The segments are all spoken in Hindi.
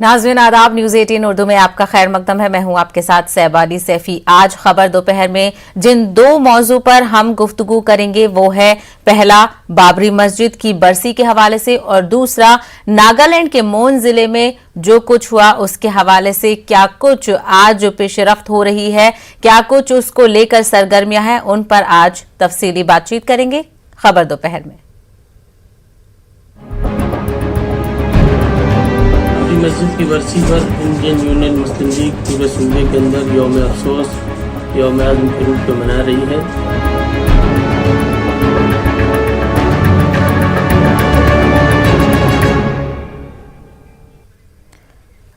नाज़रीन आदाब, न्यूज 18 उर्दू में आपका खैर मकदम है। मैं हूं आपके साथ सहबानी सैफी। आज खबर दोपहर में जिन दो मौजू पर हम गुफ्तगू करेंगे वो है पहला बाबरी मस्जिद की बरसी के हवाले से और दूसरा नागालैंड के मोन जिले में जो कुछ हुआ उसके हवाले से। क्या कुछ आज पेशरफ्त हो रही है, क्या कुछ उसको लेकर सरगर्मियां हैं, उन पर आज तफसीली बातचीत करेंगे खबर दोपहर में। मस्जिद की बरसी पर इंडियन यूनियन मुस्लिम लीग पूरे सूबे के अंदर यौम अफसोस, यौम आज़म के रूप में मना रही है।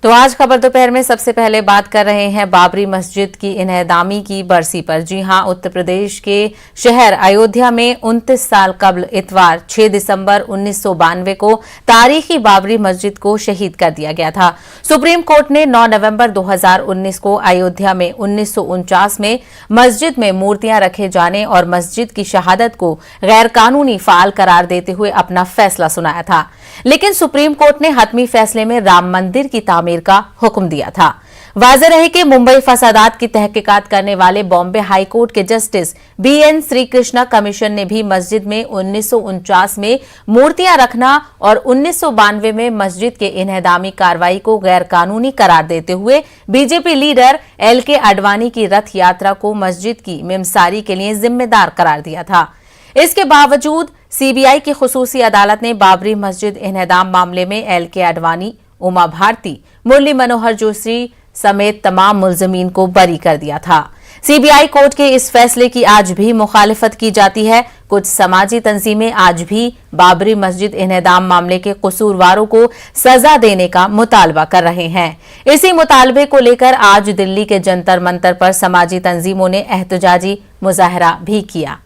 तो आज खबर दोपहर में सबसे पहले बात कर रहे हैं बाबरी मस्जिद की इन्हदामी की बरसी पर। जी हां, उत्तर प्रदेश के शहर अयोध्या में 29 साल कबल इतवार 6 दिसंबर 1992 को तारीखी बाबरी मस्जिद को शहीद कर दिया गया था। सुप्रीम कोर्ट ने 9 नवंबर 2019 को अयोध्या में 1949 में मस्जिद में मूर्तियां रखे जाने और मस्जिद की शहादत को गैर कानूनी फाल करार देते हुए अपना फैसला सुनाया था। लेकिन सुप्रीम कोर्ट ने हतमी फैसले में राम मंदिर की तामीर का हुक्म दिया था। वाज़ेह रहे कि मुंबई फसादात की तहकीकात करने वाले बॉम्बे हाई कोर्ट के जस्टिस BN श्रीकृष्णा कमीशन ने भी मस्जिद में 1949 में मूर्तियां रखना और 1992 में मस्जिद के इन्हदामी कार्रवाई को गैर कानूनी करार देते हुए बीजेपी लीडर LK आडवाणी की रथ यात्रा को मस्जिद की मिमसारी के लिए जिम्मेदार करार दिया था। इसके बावजूद CBI की खुसूसी अदालत ने बाबरी मस्जिद इन्हदाम मामले में LK आडवाणी, उमा भारती, मुरली मनोहर जोशी समेत तमाम मुल्जिमीन को बरी कर दिया था। CBI कोर्ट के इस फैसले की आज भी मुखालिफत की जाती है। कुछ समाजी तंजीमें आज भी बाबरी मस्जिद इन्हदाम मामले के कसूरवारों को सजा देने का मुतालबा कर रहे हैं। इसी मुतालबे को लेकर आज दिल्ली के जंतर मंतर पर समाजी तंजीमों ने एहतजाजी मुजाहरा भी किया।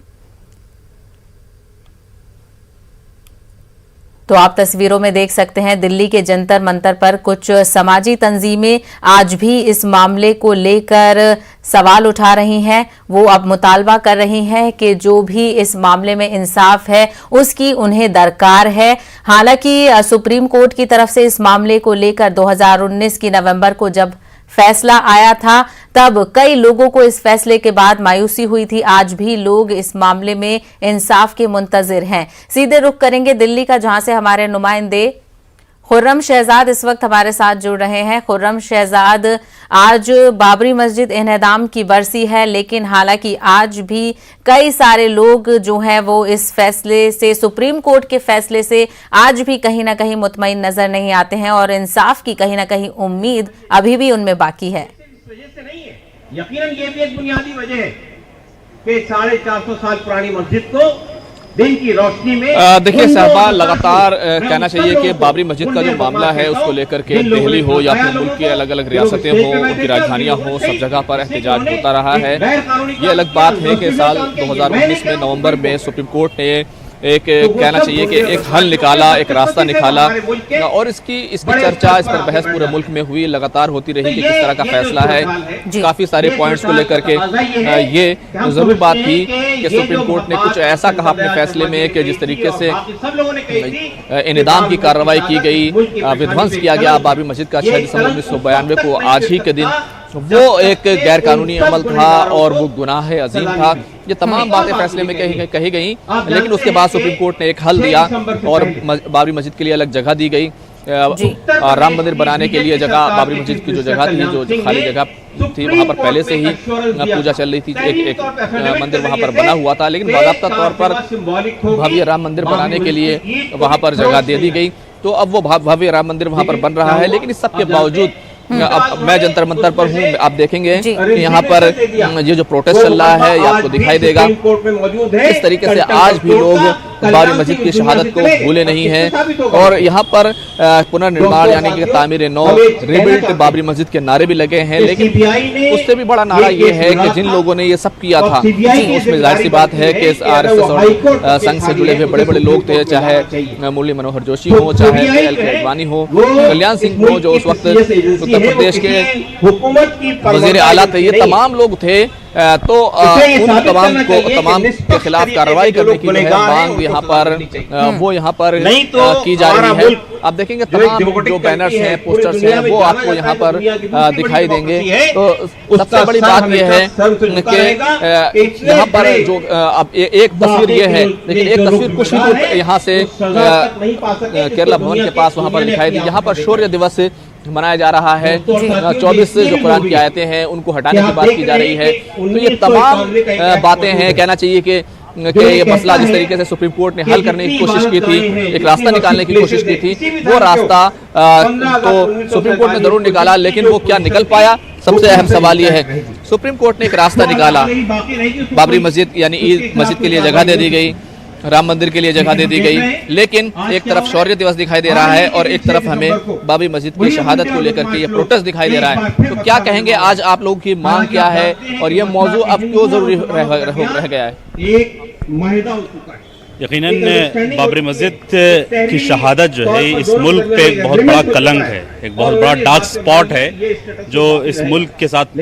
तो आप तस्वीरों में देख सकते हैं दिल्ली के जंतर मंतर पर कुछ समाजी तंजीमें आज भी इस मामले को लेकर सवाल उठा रही हैं। वो अब मुतालबा कर रही हैं कि जो भी इस मामले में इंसाफ है उसकी उन्हें दरकार है। हालांकि सुप्रीम कोर्ट की तरफ से इस मामले को लेकर 2019 की नवंबर को जब फैसला आया था तब कई लोगों को इस फैसले के बाद मायूसी हुई थी। आज भी लोग इस मामले में इंसाफ के मुंतजिर हैं। सीधे रुख करेंगे दिल्ली का, जहां से हमारे नुमाइंदे खुर्रम शहजाद इस वक्त हमारे साथ जुड़ रहे हैं। खुर्रम शहजाद, आज बाबरी मस्जिद इन्हदाम की बरसी है, लेकिन हालांकि आज भी कई सारे लोग जो हैं वो इस फैसले से, सुप्रीम कोर्ट के फैसले से आज भी कहीं ना कहीं मुतमईन नजर नहीं आते हैं और इंसाफ की कहीं ना कहीं उम्मीद अभी भी उनमें बाकी है। यकीनन ये भी एक बुनियादी वजह है कि 450 साल पुरानी मस्जिद को दिन की रोशनी में देखिए साहबा, लगातार कहना चाहिए कि बाबरी मस्जिद का जो मामला है उसको लेकर के दिल्ली हो या फिर मुल्क की अलग अलग रियासतें हो, उनकी राजधानियां हो, सब जगह पर एहतजाज होता रहा है। ये अलग बात है कि साल 2019 में नवंबर में सुप्रीम कोर्ट ने एक कहना चाहिए कि एक हल निकाला, एक रास्ता निकाला और इसकी चर्चा, इस पर बहस पूरे मुल्क में हुई, लगातार होती रही कि किस तरह का फैसला है। काफी सारे पॉइंट्स को लेकर के ये जरूर बात थी कि सुप्रीम कोर्ट ने कुछ ऐसा कहा अपने फैसले में कि जिस तरीके से इन्हदाम की कार्रवाई की गई, विध्वंस किया गया बाबरी मस्जिद का 6 दिसंबर 1992 को, आज ही के दिन, वो एक गैर कानूनी अमल था और वो गुनाह अजीम था। ये तमाम बातें फैसले में कही गई, लेकिन उसके बाद सुप्रीम कोर्ट ने एक हल दिया और बाबरी मस्जिद के लिए अलग जगह दी गई। राम मंदिर बनाने के लिए जगह, बाबरी मस्जिद की जो जगह थी, जो खाली जगह थी, वहां पर पहले से ही पूजा चल रही थी। एक मंदिर वहां पर बना हुआ था, लेकिन बाकायदा तौर पर भव्य राम मंदिर बनाने के लिए वहां पर जगह दे दी गई। तो अब वो भव्य राम मंदिर वहां पर बन रहा है। लेकिन इस सब के बावजूद अब मैं जंतर मंतर पर हूँ, आप देखेंगे कि यहाँ पर ये जो प्रोटेस्ट चल रहा है ये आपको दिखाई देगा। इस तरीके से आज भी लोग बाबरी मस्जिद की शहादत को भूले नहीं हैं और यहाँ पर पुनर्निर्माण यानी कि तामीर नौ, रिबिल्ट बाबरी मस्जिद के नारे भी लगे हैं। लेकिन उससे भी बड़ा नारा ये है कि जिन लोगों ने ये सब किया था उसमें जाहिर सी बात है कि RSS और संघ से जुड़े हुए बड़े बड़े लोग थे, चाहे मुरली मनोहर जोशी हो, चाहे LK आडवाणी हो, कल्याण सिंह हो जो उस वक्त उत्तर प्रदेश के वजीर आला थे। ये तमाम लोग थे तो उन तमाम के खिलाफ कार्रवाई करने की मांग यहाँ पर वो यहाँ पर की जा रही है। आप देखेंगे तमाम जो बैनर्स हैं, पोस्टर्स हैं, वो आपको यहाँ पर दिखाई देंगे। तो सबसे बड़ी बात यह है कि यहाँ पर जो अब एक तस्वीर ये है, लेकिन एक तस्वीर कुछ ही दूर यहाँ से केरला भवन के पास वहाँ पर दिखाई दी। यहाँ पर शौर्य दिवस मनाया जा रहा है। 24 जो कुरान की आयतें हैं उनको हटाने की बात की जा रही है। तो ये तमाम बातें हैं। कहना चाहिए कि ये मसला जिस तरीके से सुप्रीम कोर्ट ने हल करने की कोशिश की थी, एक रास्ता निकालने की कोशिश की थी, वो रास्ता तो सुप्रीम कोर्ट ने जरूर निकाला, लेकिन वो क्या निकल पाया, सबसे अहम सवाल ये है। सुप्रीम कोर्ट ने एक रास्ता निकाला, बाबरी मस्जिद यानी ईद मस्जिद के लिए जगह दे दी गई, राम मंदिर के लिए जगह दे दी गई, लेकिन एक तरफ शौर्य दिवस दिखाई दे रहा है और एक तरफ हमें बाबरी मस्जिद की शहादत को लेकर के ये प्रोटेस्ट दिखाई दे रहा है। तो क्या कहेंगे, आज आप लोगों की मांग क्या है और ये मौजू अब क्यों जरूरी रह गया है? यकीनन बाबरी मस्जिद की शहादत जो है इस मुल्क पे एक बहुत बड़ा कलंक है, एक बहुत बड़ा डार्क स्पॉट है जो इस मुल्क के साथ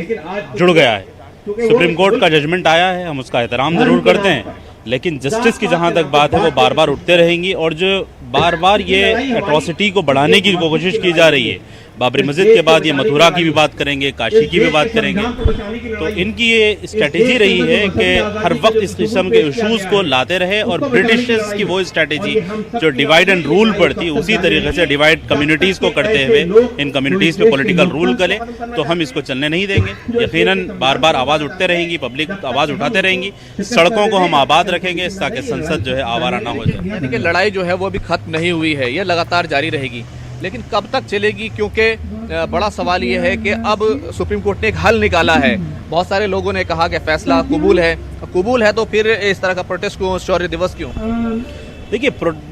जुड़ गया है। सुप्रीम कोर्ट का जजमेंट आया है, हम उसका एहतराम जरूर करते हैं, लेकिन जस्टिस की जहां तक बात है वो बार बार उठते रहेंगी। और जो बार बार ये एट्रॉसिटी को बढ़ाने की कोशिश की जा रही है, बाबरी मस्जिद के बाद ये मथुरा की भी बात करेंगे, काशी की भी बात करेंगे, तो इनकी ये स्ट्रेटेजी रही है कि हर वक्त इस किस्म के इशूज़ को लाते रहे। और ब्रिटिशर्स की वो स्ट्रेटेजी जो डिवाइड एंड रूल पर थी, उसी तरीके से डिवाइड कम्युनिटीज़ को करते हुए इन कम्युनिटीज़ पे पॉलिटिकल रूल करे, तो हम इसको चलने नहीं देंगे। यकीनन बार बार आवाज़ उठते रहेंगी, पब्लिक आवाज़ उठाते रहेंगी, सड़कों को हम आबाद रखेंगे ताकि संसद जो है आवारा ना हो जाए। यानी कि लड़ाई जो है वो अभी खत्म नहीं हुई है, ये लगातार जारी रहेगी, लेकिन कब तक चलेगी? क्योंकि बड़ा सवाल ये है कि अब सुप्रीम कोर्ट ने एक हल निकाला है। बहुत सारे लोगों ने कहा कि फैसला कबूल है, तो फिर इस तरह का प्रोटेस्ट क्यों, शौर्य दिवस क्यों? देखिए,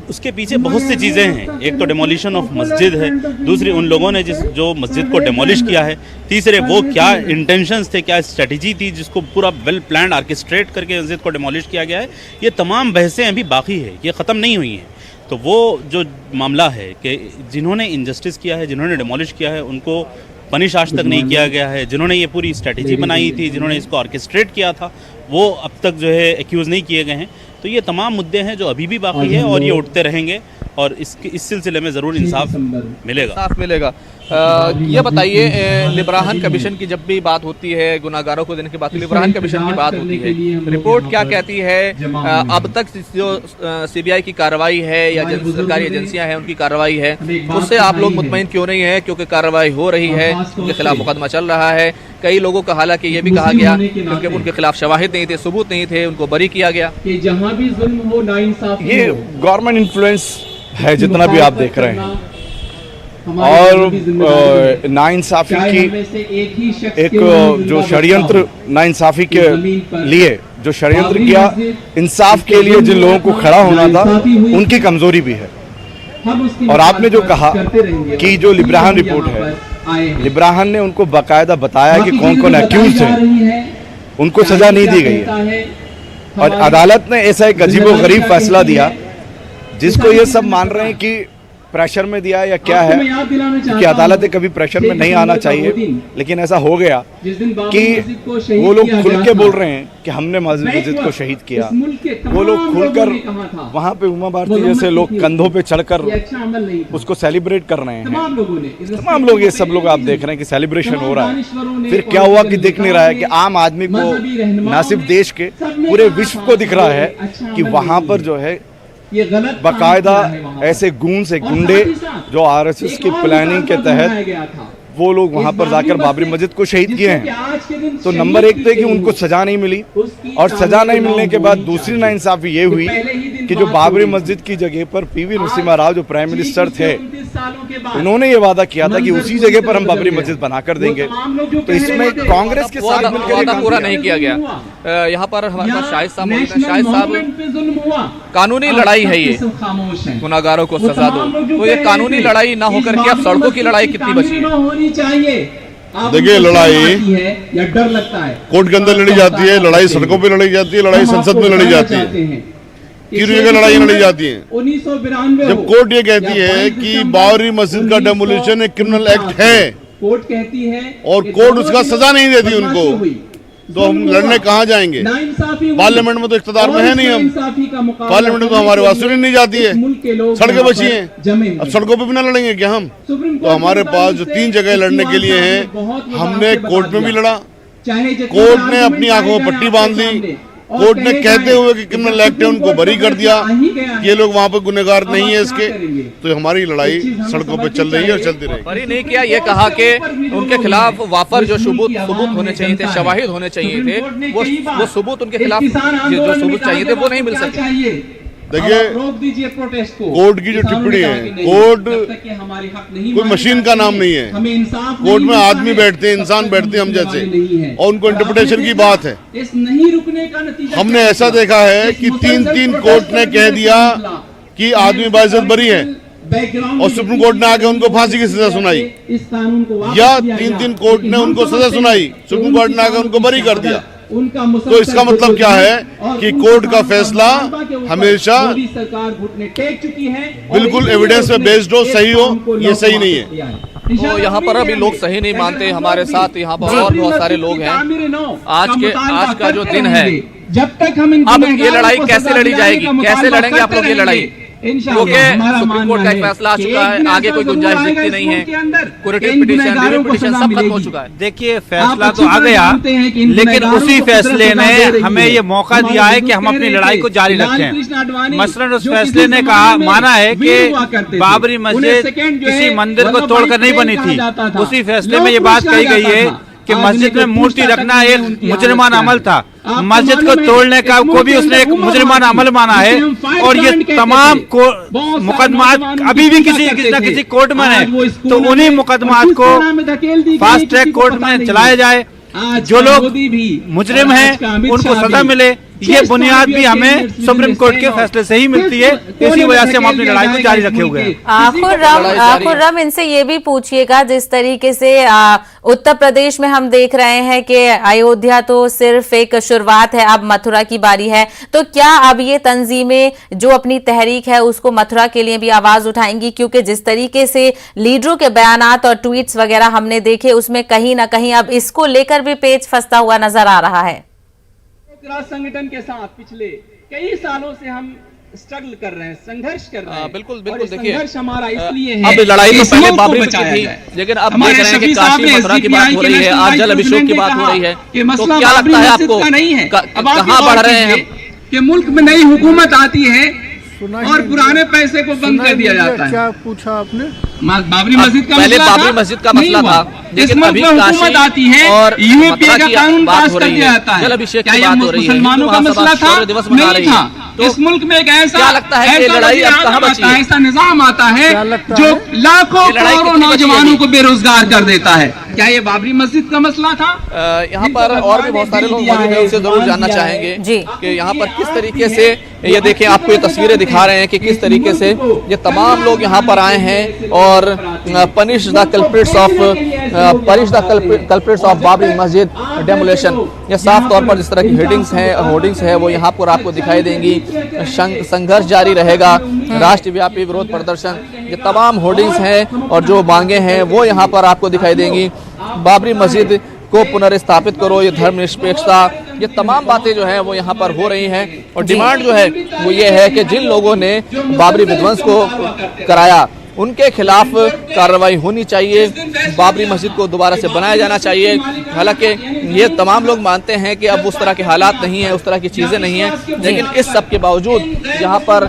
उसके पीछे बहुत सी चीज़ें हैं। एक तो डेमोलिशन ऑफ मस्जिद है, दूसरी उन लोगों ने जो मस्जिद को डेमोलिश किया है, तीसरे वो क्या इंटेंशंस थे, क्या स्ट्रेटजी थी जिसको पूरा वेल प्लान आर्केस्ट्रेट करके मस्जिद को डेमोलिश किया गया है। ये तमाम बहसें अभी बाकी है, ये ख़त्म नहीं हुई हैं। तो वो जो मामला है कि जिन्होंने इनजस्टिस किया है, जिन्होंने डिमोलिश किया है, उनको पनिश आज तक नहीं किया गया है। जिन्होंने ये पूरी स्ट्रेटजी बनाई थी, जिन्होंने इसको ऑर्केस्ट्रेट किया था, वो अब तक जो है एक्यूज़ नहीं किए गए हैं। तो ये तमाम मुद्दे हैं जो अभी भी बाकी है और ये उठते रहेंगे और इस सिलसिले में ज़रूर इंसाफ मिलेगा। ये बताइए, लिब्राहन कमीशन की जब भी बात होती है, गुनाहगारों को देने की बात, लिब्राहन कमीशन की बात होती है, रिपोर्ट क्या कहती है? अब तक जो सीबीआई की कार्रवाई है या सरकारी एजेंसियां हैं उनकी कार्रवाई है, उससे आप लोग मुतमईन क्यों नहीं है? क्योंकि कार्रवाई हो रही है, उनके खिलाफ मुकदमा चल रहा है। कई लोगों का हालांकि ये भी कहा गया क्योंकि उनके खिलाफ शवाहिद नहीं थे, सबूत नहीं थे, उनको बरी किया गया। ये गवर्नमेंट इन्फ्लुएंस है जितना भी आप देख रहे हैं, और नाइंसाफी की एक जो षड्यंत्र नाइंसाफी के लिए जो षड्यंत्र किया, इंसाफ के लिए जिन लोगों को खड़ा होना था उनकी कमजोरी भी है। और आपने जो कहा कि जो लिब्राहन रिपोर्ट है, लिब्राहन ने उनको बाकायदा बताया कि कौन कौन अक्यूज है, उनको सजा नहीं दी गई है। और अदालत ने ऐसा एक अजीबोगरीब फैसला दिया जिसको ये सब मान रहे हैं कि प्रेशर में दिया या क्या है, कि अदालत कभी प्रेशर में नहीं आना चाहिए, लेकिन ऐसा हो गया कि वो लोग खुल के बोल रहे हैं कि हमने मस्जिद को शहीद किया। वो लोग खुलकर वहाँ पे उमा भारती जैसे लोग कंधों पे चढ़कर उसको सेलिब्रेट कर रहे हैं। तमाम लोग, ये सब लोग आप देख रहे हैं कि सेलिब्रेशन हो रहा है। फिर क्या हुआ कि दिख नहीं रहा है कि आम आदमी को, न सिर्फ देश के, पूरे विश्व को दिख रहा है कि वहाँ पर जो है बाकायदा ऐसे गुंडे जो आरएसएस की प्लानिंग के तहत वो लोग वहां पर जाकर बाबरी मस्जिद को शहीद किए हैं। तो नंबर एक तो कि उनको सजा नहीं मिली, और सजा नहीं मिलने के बाद दूसरी नाइंसाफी ये हुई कि जो बाबरी मस्जिद की जगह पर पीवी नरसिम्हा राव जो प्राइम मिनिस्टर थे, उन्होंने ये वादा किया था कि उसी जगह पर हम बाबरी मस्जिद बनाकर देंगे। तो इसमें कांग्रेस के साथ मिलकर पूरा नहीं किया गया। यहाँ पर हमारे पास शाहिद साहब, कानूनी लड़ाई है ये, गुनाहगारों को सजा दो, तो ये कानूनी लड़ाई ना होकर के अब सड़कों की लड़ाई कितनी बची है? देखिए, लड़ाई या डर लगता है कोर्ट के अंदर लड़ी जाती है, लड़ाई सड़कों पे लड़ी जाती है, लड़ाई संसद में लड़ी जाती है, तीन जगह लड़ाई लड़ी जाती है। 1992 जब कोर्ट ये कहती है कि बाबरी मस्जिद का डेमोलिशन एक क्रिमिनल एक्ट है, कोर्ट कहती है, और कोर्ट उसका सजा नहीं देती उनको, तो हम लड़ने कहाँ जाएंगे? पार्लियामेंट में तो इख्तियार में है नहीं हम। पार्लियामेंट में तो हमारे पास सुनी नहीं जाती है, सड़कें बची हैं। अब सड़कों पे भी ना लड़ेंगे क्या हम? तो हमारे पास जो 3 जगह लड़ने के लिए हैं, हमने कोर्ट में भी लड़ा, कोर्ट ने अपनी आंखों में पट्टी बांध ली, कोर्ट ने कहते हुए कि क्रिमिनल एक्ट है उनको बरी कर दिया, ये लोग वहाँ पे गुनहगार नहीं है इसके। तो हमारी लड़ाई सड़कों पे चल रही है और चलती रहेगी। बरी नहीं किया, ये कहा कि उनके खिलाफ वाफर जो सबूत होने चाहिए थे, शवाहिद होने चाहिए थे, वो सबूत उनके खिलाफ जो सबूत चाहिए थे वो नहीं मिल सके। देखिए, कोर्ट की जो टिप्पणी है, कोर्ट कोई मशीन का नाम नहीं है। कोर्ट में आदमी बैठते हैं, इंसान बैठते हैं हम जैसे, और उनको इंटरप्रिटेशन की बात है। हमने ऐसा देखा है कि 3 कोर्ट ने कह दिया कि आदमी बाइज्जत बरी है, और सुप्रीम कोर्ट ने आके उनको फांसी की सजा सुनाई, या 3 कोर्ट ने उनको सजा सुनाई, सुप्रीम कोर्ट ने आके उनको बरी कर दिया। तो इसका मतलब क्या है कि कोर्ट का फैसला हमेशा बिल्कुल एविडेंस पे बेस्ड हो, सही हो, ये सही नहीं है। तो यहाँ पर अभी लोग सही नहीं मानते। हमारे साथ यहाँ पर और बहुत सारे लोग हैं। आज का जो दिन है, जब तक हम अब ये लड़ाई कैसे लड़ी जाएगी, कैसे लड़ेंगे आप लोग ये लड़ाई? क्योंकि सुप्रीम कोर्ट का एक फैसला आ चुका है, आगे कोई गुंजाइश दिखती नहीं है। कुरेटिव पिटीशन, रिव्यू पिटीशन सब खत्म हो चुका है। देखिए, फैसला तो आ गया, लेकिन उसी फैसले ने हमें ये मौका दिया है कि हम अपनी लड़ाई को जारी रखें। मसलन उस फैसले ने माना है कि बाबरी मस्जिद किसी मंदिर को तोड़कर नहीं बनी थी। उसी फैसले में ये बात कही गई है कि मस्जिद में मूर्ति रखना एक मुजरिमाना अमल था, मस्जिद को तोड़ने का को भी उसने एक मुजरिमाना अमल माना है। और ये तमाम मुकदमात अभी भी किसी न किसी कोर्ट में है, तो उन्हीं मुकदमात को फास्ट ट्रैक कोर्ट में चलाया जाए। जो लोग मुजरिम हैं उनको सजा मिले, ये बुनियाद भी हमें सुप्रीम कोर्ट के फैसले से ही मिलती है। इसी वजह से हम अपनी लड़ाई को जारी रखे हुए हैं। खुर्रम, इनसे ये भी पूछिएगा, जिस तरीके से उत्तर प्रदेश में हम देख रहे हैं कि अयोध्या तो सिर्फ एक शुरुआत है, अब मथुरा की बारी है, तो क्या अब ये तंजीमें जो अपनी तहरीक है उसको मथुरा के लिए भी आवाज उठाएंगी? क्योंकि जिस तरीके से लीडरों के बयानात और ट्वीट्स वगैरह हमने देखे, उसमें कहीं ना कहीं अब इसको लेकर भी पेच फंसता हुआ नजर आ रहा है। राष्ट्र संगठन के साथ पिछले कई सालों से हम स्ट्रगल कर रहे हैं, संघर्ष कर रहे हैं। बिल्कुल देखिए, संघर्ष हमारा इसलिए है, अब लड़ाई तो पहले बाबरी की थी, लेकिन अब देख रहे हैं कि काशी मथुरा की बात हो रही है, आज जल अभिषेक की बात हो रही है। तो क्या लगता है आपको, कहाँ बढ़ रहे हैं कि मुल्क में नई हुकूमत आती है और पुराने पैसे को बंद कर दिया जाता है? क्या पूछा आपने? बाबरी मस्जिद का पहले बाबरी मस्जिद का मसला था, लेकिन अभी हुकूमत आती है और यूपीए का कानून पास कर दिया जाता है। जल अभिषेक क्या की ये बात हो रही है, मुसलमानों का मसला था? नहीं था। तो इस मुल्क में एक ऐसा क्या लगता है कि लड़ाई अब कहाँ बची है? ऐसा निजाम आता है जो लाखों करोड़ों नौजवानों को बेरोजगार कर देता है। क्या ये बाबरी मस्जिद का मसला था? यहाँ पर और भी बहुत सारे लोग मौजूद हैं, उनसे जरूर जानना चाहेंगे कि यहाँ पर किस तरीके से, ये देखें आपको ये तस्वीरें दिखा रहे हैं कि किस तरीके से ये तमाम लोग यहाँ पर आए हैं और punish the culprits of Babri मस्जिद डेमोलेशन, ये साफ तौर पर जिस तरह की होर्डिंग्स है वो यहाँ पर आपको दिखाई देंगी। संघर्ष जारी रहेगा, राष्ट्रव्यापी विरोध प्रदर्शन, ये तमाम होर्डिंग्स हैं और जो मांगे हैं वो यहाँ पर आपको दिखाई देंगी। बाबरी मस्जिद को पुनर्स्थापित करो, ये धर्मनिरपेक्षता, ये तमाम बातें जो है वो यहाँ पर हो रही हैं। और डिमांड जो है वो ये है कि जिन लोगों ने बाबरी विध्वंस को कराया उनके खिलाफ कार्रवाई होनी चाहिए, बाबरी मस्जिद को दोबारा से बनाया जाना चाहिए। हालांकि ये तमाम लोग मानते हैं कि अब उस तरह के हालात नहीं है, उस तरह की चीज़ें नहीं हैं, लेकिन इस सब के बावजूद यहाँ पर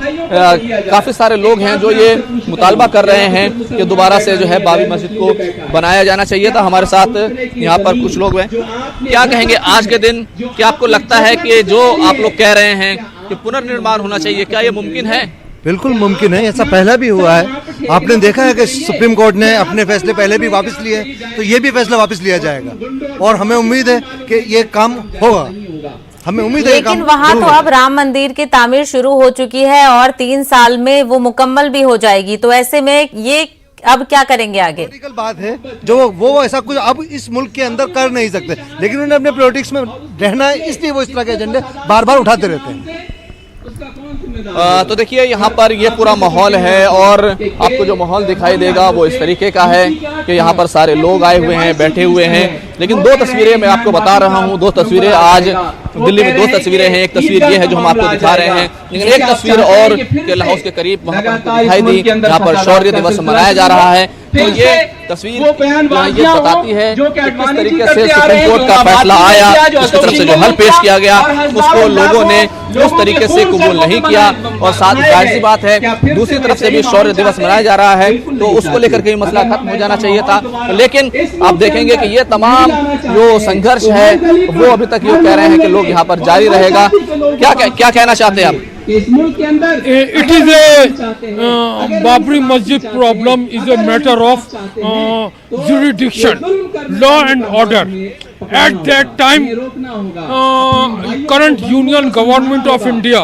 काफ़ी सारे लोग हैं जो ये मुतालबा कर रहे हैं कि दोबारा से जो है बाबरी मस्जिद को बनाया जाना चाहिए था। हमारे साथ यहाँ पर कुछ लोग हैं, क्या कहेंगे आज के दिन? क्या आपको लगता है कि जो आप लोग कह रहे हैं कि पुनर्निर्माण होना चाहिए, क्या ये मुमकिन है? बिल्कुल मुमकिन है, ऐसा पहले भी हुआ है। आपने देखा है कि सुप्रीम कोर्ट ने अपने फैसले पहले भी वापस लिए, तो ये भी फैसला वापस लिया जाएगा और हमें उम्मीद है कि ये काम होगा, हमें उम्मीद है। लेकिन वहाँ तो अब राम मंदिर की तामीर शुरू हो चुकी है और 3 साल में वो मुकम्मल भी हो जाएगी, तो ऐसे में ये अब क्या करेंगे आगे? पॉलिटिकल बात है, जो वो ऐसा कुछ अब इस मुल्क के अंदर कर नहीं सकते, लेकिन उन्हें अपने पॉलिटिक्स में रहना है, इसलिए वो इस तरह के एजेंडे बार बार उठाते रहते हैं। तो देखिए यहाँ पर ये पूरा माहौल है और आपको जो माहौल दिखाई देगा वो इस तरीके का है कि यहाँ पर सारे लोग आए हुए हैं, बैठे हुए हैं। लेकिन दो तस्वीरें मैं आपको बता रहा हूँ, दो तस्वीरें आज दिल्ली में, दो तस्वीरें हैं। एक तस्वीर ये है जो हम आपको दिखा रहे हैं, लेकिन एक तस्वीर और केरला हाउस के करीब वहाँ पर दिखाई दी, जहाँ पर शौर्य दिवस मनाया जा रहा है। तो ये तस्वीर ये बताती है कि किस तरीके से सुप्रीम कोर्ट का फैसला आया, उसकी तरफ से जो हल पेश किया गया उसको लोगों ने उस तरीके से कबूल नहीं किया। और साथ जाहिर सी बात है दूसरी तरफ से भी शौर्य दिवस मनाया जा रहा है, तो उसको लेकर के मसला खत्म हो जाना चाहिए था। लेकिन आप देखेंगे कि ये तमाम जो संघर्ष है वो अभी तक ये कह रहे हैं कि लोग यहाँ पर जारी रहेगा। क्या कहना चाहते हैं आप? इस मुल्क के अंदर इट इज ए बाबरी मस्जिद problem is a matter of jurisdiction, law and order. At that time, current Union Government of India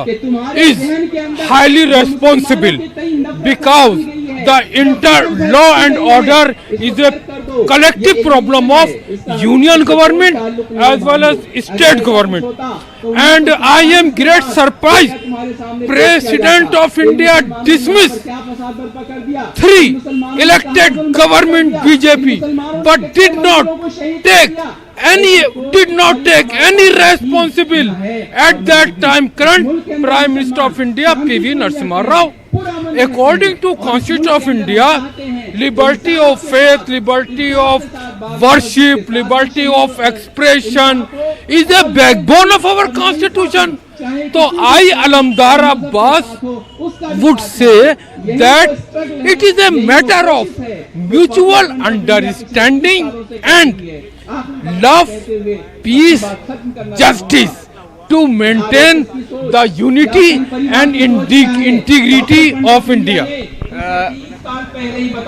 is highly responsible because the law and order is a collective problem of Union Government as well as State Government. And I am great surprised President of India dismissed 3 elected government BJP, but did not take any responsible at that time current Prime Minister of India P.V. Narasimha Rao. According to Constitution of India, liberty of faith, liberty of worship, liberty of expression is the backbone of our Constitution. So I, Alamdar Abbas, would say that it is a matter of mutual understanding and love, peace, justice to maintain the unity and integrity of India.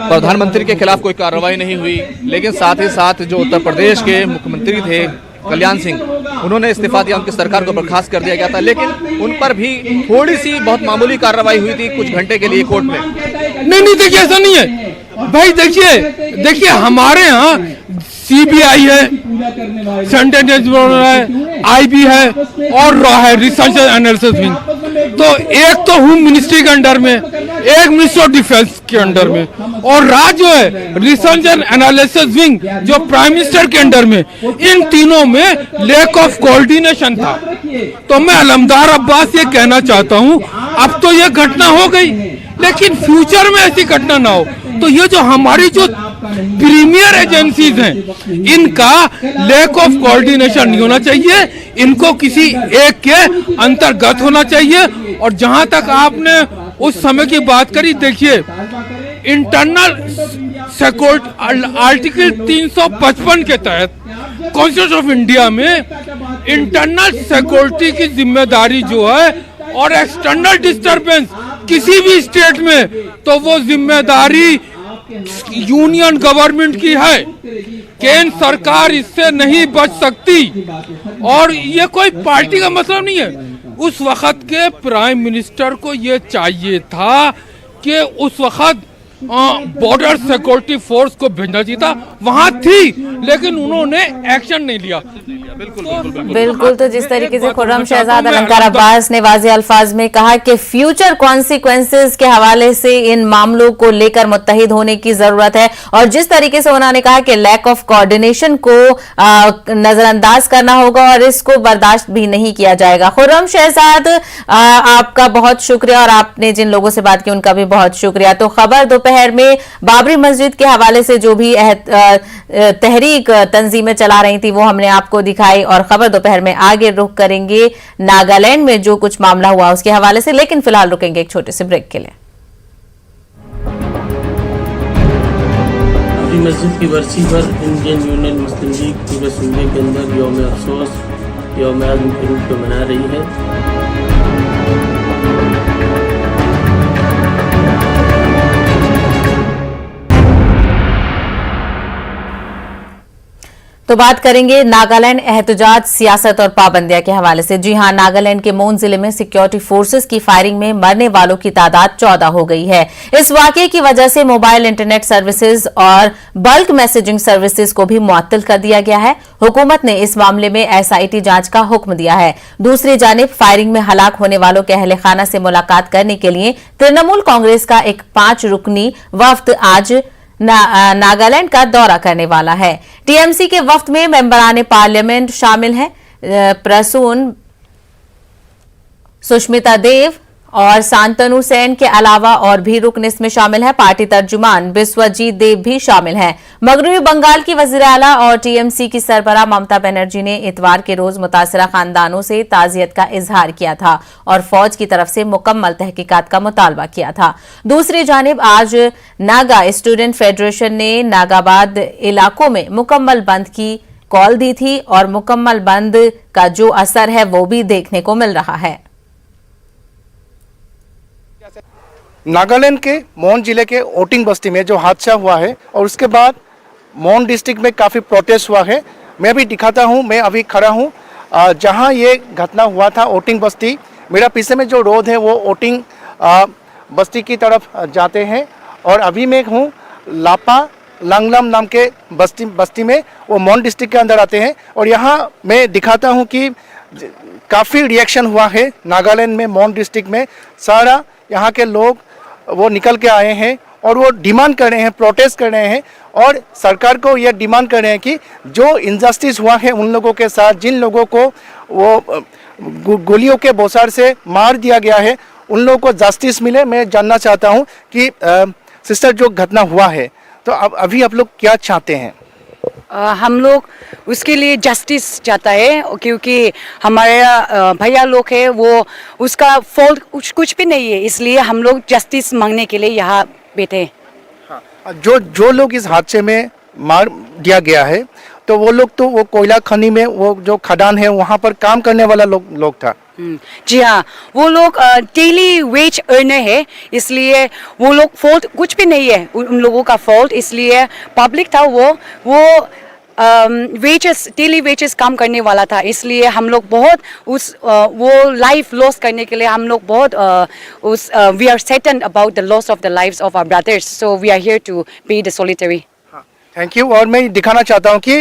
प्रधानमंत्री के खिलाफ कोई कार्रवाई नहीं हुई, लेकिन साथ ही साथ जो उत्तर प्रदेश के मुख्यमंत्री थे कल्याण सिंह, उन्होंने इस्तीफा दिया, उनकी सरकार को बर्खास्त कर दिया गया था। लेकिन उन पर भी थोड़ी सी बहुत मामूली कार्रवाई हुई थी कुछ घंटे के लिए कोर्ट में। नहीं, देखिए ऐसा नहीं है भाई। देखिए हमारे यहाँ CBI है, सेंट्रल ब्यूरो है, IB है और रॉ है, रिसर्च एनालिसिस विंग। तो एक तो होम मिनिस्ट्री के अंडर में, एक मिनिस्ट्री ऑफ डिफेंस के अंडर में, और राज्य जो है रिसर्च एंड एनालिसिस विंग जो प्राइम मिनिस्टर के अंडर में। इन तीनों में लैक ऑफ कोऑर्डिनेशन था। तो मैं अलमदार अब्बास ये कहना चाहता हूँ, अब तो ये घटना हो गई, लेकिन फ्यूचर में ऐसी घटना ना हो। तो ये जो हमारी जो प्रीमियर एजेंसीज हैं, इनका लैक ऑफ कोऑर्डिनेशन नहीं होना चाहिए, इनको किसी एक के अंतर्गत होना चाहिए। और जहां तक आपने उस समय की बात करी, देखिए इंटरनल सिक्योरिटी आर्टिकल 355 के तहत कॉन्स्टिट्यूशन ऑफ इंडिया में इंटरनल सिक्योरिटी की जिम्मेदारी जो है और एक्सटर्नल डिस्टर्बेंस किसी भी स्टेट में, तो वो जिम्मेदारी यूनियन गवर्नमेंट की है। केंद्र सरकार इससे नहीं बच सकती। और ये कोई पार्टी का मतलब नहीं है। उस वक्त के प्राइम मिनिस्टर को ये चाहिए था कि उस वक्त बॉर्डर सिक्योरिटी फोर्स को भेजना चाहिए था, वहां थी, लेकिन उन्होंने एक्शन नहीं लिया। बिल्कुल। तो जिस तरीके से खुर्रम शहजाद अलंकार अब्बास ने वाज़ेह अल्फाज में कहा कि फ्यूचर कॉन्सिक्वेंसेस के हवाले से इन मामलों को लेकर मुत्तहिद होने की जरूरत है, और जिस तरीके से उन्होंने कहा कि लैक ऑफ कोऑर्डिनेशन को नजरअंदाज करना होगा और इसको बर्दाश्त भी नहीं किया जाएगा। खुर्रम शहजाद, आपका बहुत शुक्रिया, और आपने जिन लोगों से बात की उनका भी बहुत शुक्रिया। तो खबर दोपहर में बाबरी मस्जिद के हवाले से जो भी तहरीक तंजीमें चला रही थी वो हमने आपको दिखाई, और खबर दोपहर में आगे रुख करेंगे नागालैंड में जो कुछ मामला हुआ उसके हवाले से। लेकिन फिलहाल रुकेंगे एक छोटे से ब्रेक के लिए। बाबरी मस्जिद की बरसी पर इंडियन यूनियन मुस्लिम लीग पूरे सूबे के अंदर यौम अफसोस, यौम आज़म के रूप में मना रही है। तो बात करेंगे नागालैंड एहतजाज, सियासत और पाबंदियां के हवाले से। जी हां, नागालैंड के मोन जिले में सिक्योरिटी फोर्सेस की फायरिंग में मरने वालों की तादाद 14 हो गई है। इस वाकये की वजह से मोबाइल इंटरनेट सर्विसेज और बल्क मैसेजिंग सर्विसेज को भी मुअत्तल कर दिया गया है। हुकूमत ने इस मामले में एसआईटी जांच का हुक्म दिया है। दूसरी जानिब फायरिंग में हलाक होने वालों के अहले खाना से मुलाकात करने के लिए तृणमूल कांग्रेस का एक 5 रुकनी वफ्द आज नागालैंड का दौरा करने वाला है। टीएमसी के वफ्द में मेंबरान पार्लियामेंट शामिल हैं। प्रसून, सुष्मिता देव और शांतनु सेन के अलावा और भी रुकन इसमें शामिल हैं। पार्टी तर्जुमान बिस्वजीत देव भी शामिल हैं। मगरबी बंगाल की वजीर आला और टीएमसी की सरबराह ममता बनर्जी ने इतवार के रोज मुतासिरा खानदानों से ताजियत का इजहार किया था और फौज की तरफ से मुकम्मल तहकीकात का मुतालबा किया था। दूसरी जानिब आज नागा स्टूडेंट फेडरेशन ने नागाबाद इलाकों में मुकम्मल बंद की कॉल दी थी और मुकम्मल बंद का जो असर है वो भी देखने को मिल रहा है। नागालैंड के मोन जिले के ओटिंग बस्ती में जो हादसा हुआ है और उसके बाद मोन डिस्ट्रिक्ट में काफ़ी प्रोटेस्ट हुआ है। मैं भी दिखाता हूँ, मैं अभी खड़ा हूँ जहाँ ये घटना हुआ था, ओटिंग बस्ती। मेरा पीछे में जो रोड है वो ओटिंग बस्ती की तरफ जाते हैं और अभी मैं हूँ लापा लंगलम नाम के बस्ती में, वो मोन डिस्ट्रिक्ट के अंदर आते हैं। और यहाँ मैं दिखाता हूँ कि काफ़ी रिएक्शन हुआ है नागालैंड में, मोन डिस्ट्रिक्ट में। सारा यहाँ के लोग वो निकल के आए हैं और वो डिमांड कर रहे हैं, प्रोटेस्ट कर रहे हैं और सरकार को ये डिमांड कर रहे हैं कि जो इनजस्टिस हुआ है उन लोगों के साथ, जिन लोगों को वो गोलियों के बौछार से मार दिया गया है, उन लोगों को जस्टिस मिले। मैं जानना चाहता हूँ कि सिस्टर जो घटना हुआ है तो अभी आप लोग क्या चाहते हैं? हम लोग उसके लिए जस्टिस चाहता है क्योंकि हमारे भैया लोग है वो उसका फॉल्ट कुछ भी नहीं है, इसलिए हम लोग जस्टिस मांगने के लिए यहाँ बैठे। हाँ, जो लोग इस हादसे में मार दिया गया है तो वो लोग तो वो कोयला खनी में, वो जो खदान है वहाँ पर काम करने वाला लोग था। जी हाँ, वो लोग डेली वेज अर्नर है, इसलिए वो लोग फॉल्ट कुछ भी नहीं है उन लोगों का फॉल्ट। इसलिए पब्लिक था वो वेजेस, डेली वेजेस काम करने वाला था, इसलिए हम लोग बहुत वो लाइफ लॉस करने के लिए हम लोग बहुत we are saddened about the loss of the lives of our brothers, so we are here to be the solitary. Thank you. और मैं दिखाना चाहता हूँ कि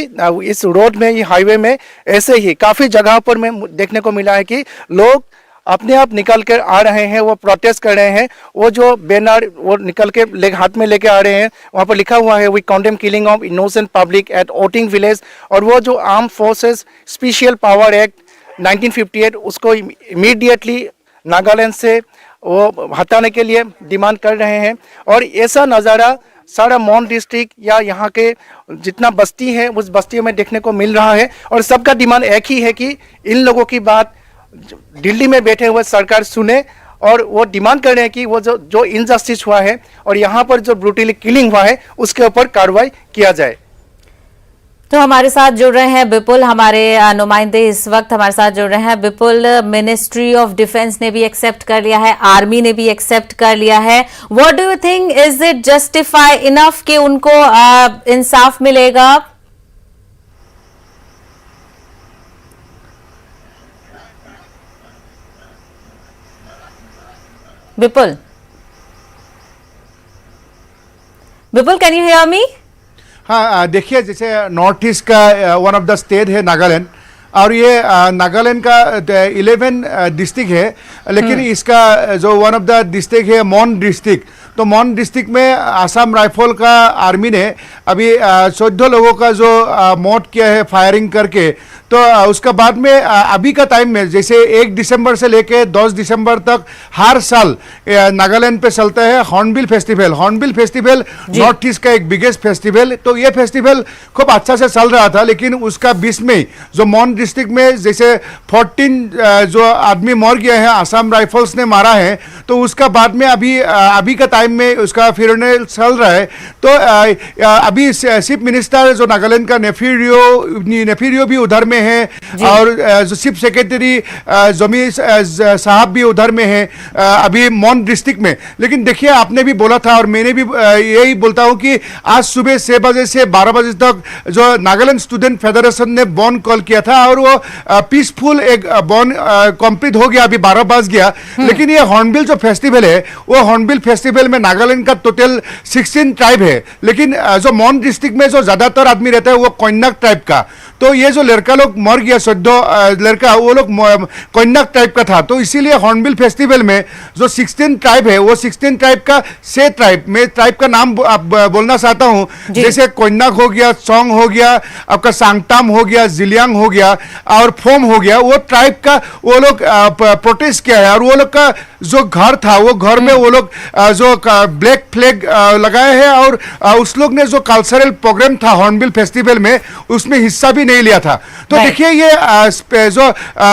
इस रोड में, ये हाईवे में ऐसे ही काफ़ी जगह पर मैं देखने को मिला है कि लोग अपने आप निकल कर आ रहे हैं, वो प्रोटेस्ट कर रहे हैं। वो जो बैनर वो निकल के हाथ में लेके आ रहे हैं, वहाँ पर लिखा हुआ है we condemn killing of innocent public at Oting village. और वो जो arm forces special power act 1958 उसको इमीडिएटली नागालैंड से वो हटाने के लिए डिमांड कर रहे हैं। और ऐसा नज़ारा सारा मोन डिस्ट्रिक्ट या यहाँ के जितना बस्ती है उस बस्तियों में देखने को मिल रहा है। और सबका डिमांड एक ही है कि इन लोगों की बात दिल्ली में बैठे हुए सरकार सुने और वो डिमांड कर रहे हैं कि वो जो इनजस्टिस हुआ है और यहाँ पर जो ब्रूटली किलिंग हुआ है उसके ऊपर कार्रवाई किया जाए। तो हमारे साथ जुड़ रहे हैं विपुल, हमारे नुमाइंदे इस वक्त हमारे साथ जुड़ रहे हैं। विपुल, मिनिस्ट्री ऑफ डिफेंस ने भी एक्सेप्ट कर लिया है, आर्मी ने भी एक्सेप्ट कर लिया है। What do you think, is it justify enough कि उनको इंसाफ मिलेगा? विपुल, कैन यू हियर मी? हाँ, देखिए जैसे नॉर्थ ईस्ट का वन ऑफ द स्टेट है नागालैंड, और ये नागालैंड का 11 डिस्ट्रिक्ट है, लेकिन इसका जो वन ऑफ द डिस्ट्रिक्ट है मोन डिस्ट्रिक्ट, तो मोन डिस्ट्रिक्ट में आसाम राइफल का आर्मी ने अभी 14 लोगों का जो मौत किया है फायरिंग करके। तो उसका बाद में अभी का टाइम में जैसे 1 दिसंबर से लेके 10 दिसंबर तक हर साल नागालैंड पे चलता है hornbill festival. Hornbill festival north east का एक बिगेस्ट फेस्टिवल, तो ये फेस्टिवल खूब अच्छा से चल रहा था, लेकिन उसका बीच में जो मोन डिस्ट्रिक्ट में जैसे 14 जो आदमी मर गया है, आसाम राइफल्स ने मारा है, तो उसका बाद में अभी का टाइम में उसका फ्यूनरल चल रहा है। तो अभी चीफ मिनिस्टर जो नागालैंड का नेफिरियो भी उधर में में है और जो चीफ सेक्रेटरी जमी साहब भी उधर में है अभी मौन डिस्ट्रिक्ट में। लेकिन देखिए आपने भी बोला था और मैंने भी यही बोलता हूं कि आज सुबह 6 बजे से 12 बजे तक जो नागालैंड स्टूडेंट फेडरेशन ने बॉन कॉल किया था और वो पीसफुल एक बॉन कंप्लीट हो गया, अभी 12 बज गया। लेकिन ये हॉर्नबिल जो फेस्टिवल है वो हॉर्नबिल फेस्टिवल में नागालैंड का टोटल 16 ट्राइब है, लेकिन जो मौन डिस्ट्रिक्ट में जो ज्यादातर आदमी रहता है वो कोन्याक ट्राइब का। तो ये जो लड़का लोग मर गया 14 लड़का वो लोग कोन्याक ट्राइब का था, तो इसीलिए हॉर्नबिल फेस्टिवल में जो 16 ट्राइब है वो 16 ट्राइब का 6 ट्राइब, मैं ट्राइब का नाम बोलना चाहता हूँ, जैसे कोन्याक हो गया, सोंग हो गया, आपका सांगटाम हो गया, जिलियांग हो गया और फोम हो गया, वो ट्राइब का वो लोग प्रोटेस्ट किया है। और वो लोग का जो घर था वो घर में वो लोग जो ब्लैक फ्लैग लगाए हैं और उस लोग ने जो कल्चरल प्रोग्राम था हॉर्नबिल फेस्टिवल में उसमें हिस्सा भी नहीं लिया था। तो देखिए ये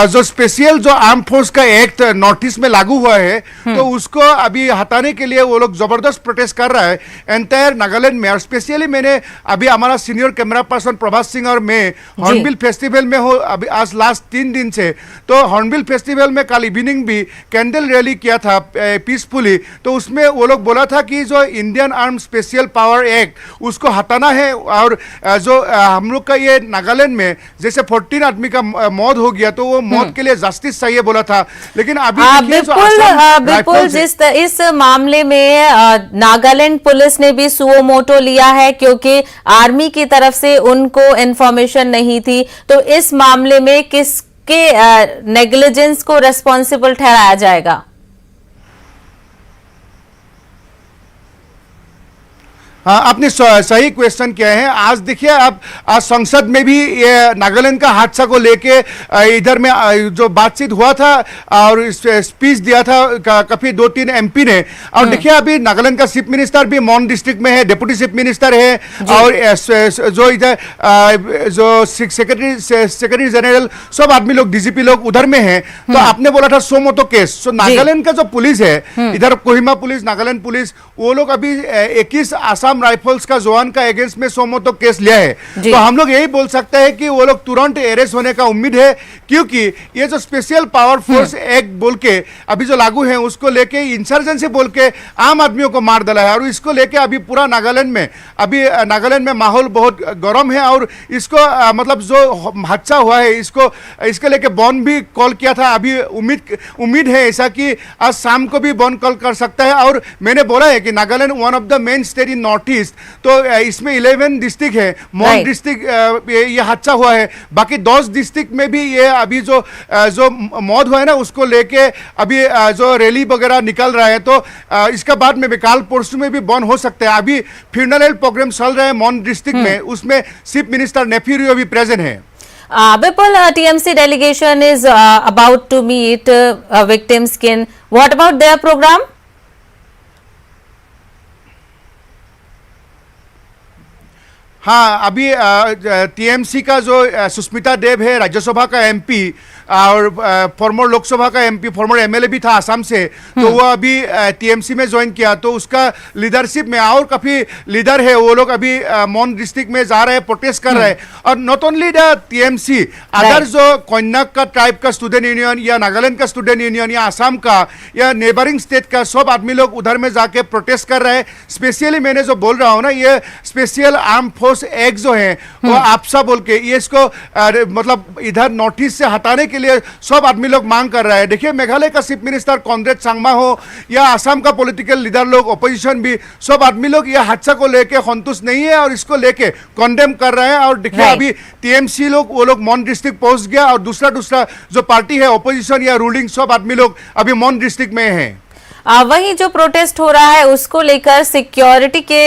जो स्पेशल जो आर्म फोर्स का एक्ट नॉर्थ ईस्ट में लागू हुआ है तो उसको अभी हटाने के लिए वो लोग जबरदस्त प्रोटेस्ट कर रहा है एंटायर नागालैंड में। और स्पेशली मैंने अभी हमारा सीनियर कैमरा पर्सन प्रभात सिंह और मैं हॉर्नबिल फेस्टिवल में हो अभी आज लास्ट 3 दिन से, तो हॉर्नबिल फेस्टिवल में कल इवनिंग भी कैंडल रैली किया था पीसफुली। तो उसमें वो लोग बोला था कि जो Indian arm special power act उसको हटाना है और जो हम लोग का ये नागालैंड में जैसे 14 आदमी का मौत हो गया तो वो मौत के लिए जस्टिस चाहिए बोला था। लेकिन अभी बिल्कुल इस मामले में नागालैंड पुलिस ने भी सुओ मोटो लिया है क्योंकि आर्मी की तरफ से उनको इंफॉर्मेशन नहीं थी। तो इस मामले में किसके नेग्लिजेंस को रेस्पॉन्सिबल ठहराया जाएगा? हाँ, आपने सही क्वेश्चन किया है। आज देखिए आप आज संसद में भी ये नागालैंड का हादसा को लेके इधर में जो बातचीत हुआ था और स्पीच दिया था काफी 2-3 एमपी ने। और देखिए अभी नागालैंड का चीफ मिनिस्टर भी मौन डिस्ट्रिक्ट में है, डिप्टी चीफ मिनिस्टर है और जो इधर जो सेक्रेटरी जनरल सब आदमी लोग डीजीपी लोग उधर में है। तो आपने बोला था सो मोटो केस, तो नागालैंड का जो पुलिस है इधर कोहिमा पुलिस, नागालैंड पुलिस, वो लोग अभी 21 आसाम राइफल्स का जवान का अगेंस्ट में सो मोटो केस लिया है। तो हम लोग यही बोल सकते हैं कि वो लोग तुरंत अरेस्ट होने का उम्मीद है क्योंकि ये जो स्पेशल पावर फोर्स एक्ट बोल के अभी जो लागू है उसको लेके इंसर्जेंसी बोल के आम आदमियों को मार डाला है और इसको लेके अभी पूरा नागालैंड में माहौल बहुत गर्म है। और इसको मतलब जो हादसा हुआ है इसके लेके बॉन्ड भी कॉल किया था। अभी उम्मीद है ऐसा कि आज शाम को भी बॉन्ड कॉल कर सकता है। और मैंने बोला है कि Nagaland one of the main state in north east, तो इसमें 11 डिस्ट्रिक्ट है, मौन डिस्ट्रिक्ट ये हादसा हुआ है, बाकी 10 डिस्ट्रिक्ट में भी ये अभी जो मौत हुआ है ना उसको लेके अभी जो रैली वगैरह निकल रहा है। तो इसका बाद में काल परसों में भी बंद हो सकता है। अभी फ्यूनरल प्रोग्राम चल रहा है मौन डिस्ट्रिक्ट में, उसमें चीफ मिनिस्टर नेफिरियो भी प्रेजेंट है। Bipul, TMC delegation is about to meet victims kin. What about their program? हाँ, अभी टीएमसी का जो सुष्मिता देव है राज्यसभा का एमपी और फॉर्मर लोकसभा का एमपी, फॉर्मर एमएलए भी था आसाम से, तो वो अभी टीएमसी में ज्वाइन किया। तो उसका लीडरशिप में और काफी लीडर है, वो लोग अभी मौन डिस्ट्रिक्ट में जा रहे हैं, प्रोटेस्ट कर रहे हैं। और not only the TMC, other जो कोन्याक का ट्राइब का स्टूडेंट यूनियन या नागालैंड का स्टूडेंट यूनियन या आसाम का या नेबरिंग स्टेट का सब आदमी लोग उधर में जाके प्रोटेस्ट कर रहे हैं। स्पेशली मैंने जो बोल रहा हूँ ना, ये स्पेशल आर्म फोर्स एक्ट जो है वो आपसा बोल के ये इसको मतलब इधर नॉर्थ ईस्ट से हटाने के लिए सब आदमी लोग मांग कर रहे हैं। देखिए मेघालय का चीफ मिनिस्टर कॉनरेड सांगमा हो या आसाम का पॉलिटिकल लीडर लोग, ऑपोजिशन भी, सब आदमी लोग ये हादसा को लेके संतुष्ट नहीं है और इसको लेके कंडेम कर रहे हैं। और देखिए अभी टीएमसी लोग वो लोग मौन डिस्ट्रिक्ट पहुंच गया और दूसरा जो पार्टी है ऑपोजिशन या रूलिंग सब आदमी लोग अभी मौन डिस्ट्रिक्ट में है। वहीं जो प्रोटेस्ट हो रहा है उसको लेकर सिक्योरिटी के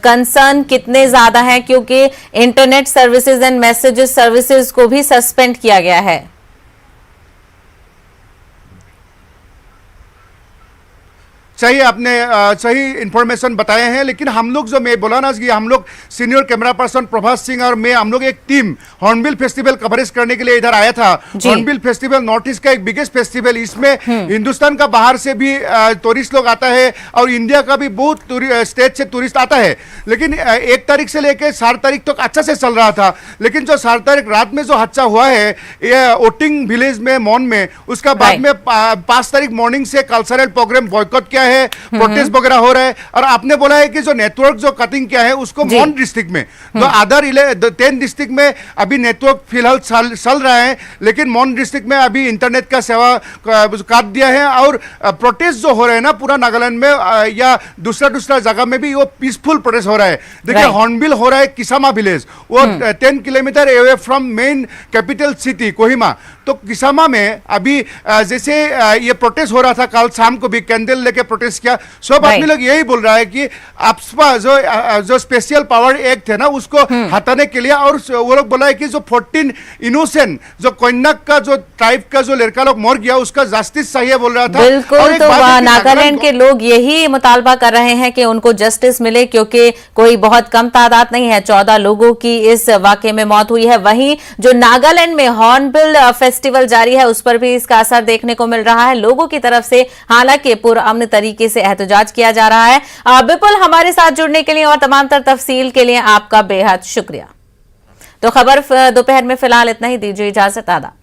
कंसर्न कितने ज्यादा हैं, क्योंकि internet services and messages services को भी सस्पेंड किया गया है। सही आपने सही इंफॉर्मेशन बताए हैं। लेकिन हम लोग जो मैं बोला ना कि हम लोग senior camera person Prabhas Singh और मैं हम लोग एक टीम हॉर्नबिल फेस्टिवल कवरेज करने के लिए इधर आया था। हॉर्नबिल फेस्टिवल नॉर्थ ईस्ट का एक बिगेस्ट फेस्टिवल, इसमें हिंदुस्तान का बाहर से भी टूरिस्ट लोग आता है और इंडिया का भी बहुत स्टेट से टूरिस्ट आता है। लेकिन 1 तारीख से लेकर 7 तारीख तक अच्छा से चल रहा था। लेकिन जो 7 तारीख रात में जो हादसा हुआ है ये ओटिंग विलेज में मौन में, उसका बाद में 5 तारीख मॉर्निंग से कल्चरल प्रोग्राम बॉयकॉट किया है, प्रोटेस्ट वगैरह हो रहा है। और आपने बोला है कि जो नेटवर्क जो कटिंग किया है उसको मौन डिस्ट्रिक्ट में, तो अदर 10 डिस्ट्रिक्ट में अभी नेटवर्क फिलहाल चल रहा है, लेकिन मौन डिस्ट्रिक्ट में अभी इंटरनेट का सेवा काट दिया है। और प्रोटेस्ट जो हो रहे हैं ना पूरा नागालैंड में या दूसरा जगह में भी वो पीसफुल प्रोटेस्ट हो रहा है। देखिए हॉर्नबिल हो रहा है किसामा विलेज, वो 10 kilometre away from main capital city Kohima. तो किसामा में अभी जैसे ये प्रोटेस्ट हो रहा था, कल शाम को भी कैंडल लेके प्रोटेस्ट किया। सब आदमी लोग यही बोल रहा है कि आपका जो स्पेशल पावर एक्ट है ना उसको हटाने के लिए, और वो लोग बोला है कि जो 14 इनोसेंट जो कोयनक का जो ट्राइब का जो लड़का लोग मर गया उसका जस्टिस चाहिए बोल रहा था। बिल्कुल, तो नागालैंड के लोग यही मुतालबा कर रहे हैं कि उनको जस्टिस मिले, क्योंकि कोई बहुत कम तादाद नहीं है, 14 लोगों की इस वाकये में मौत हुई है। वहीं जो नागालैंड में हॉर्नबिल फेस्टिवल जारी है उस पर भी इसका असर देखने को मिल रहा है लोगों की तरफ से, हालांकि पुरअमन तरीके से एहतजाज किया जा रहा है। विपुल, हमारे साथ जुड़ने के लिए और तमाम तर तफसील के लिए आपका बेहद शुक्रिया। तो खबर दोपहर में फिलहाल इतना ही, दीजिए इजाजत, आदाब।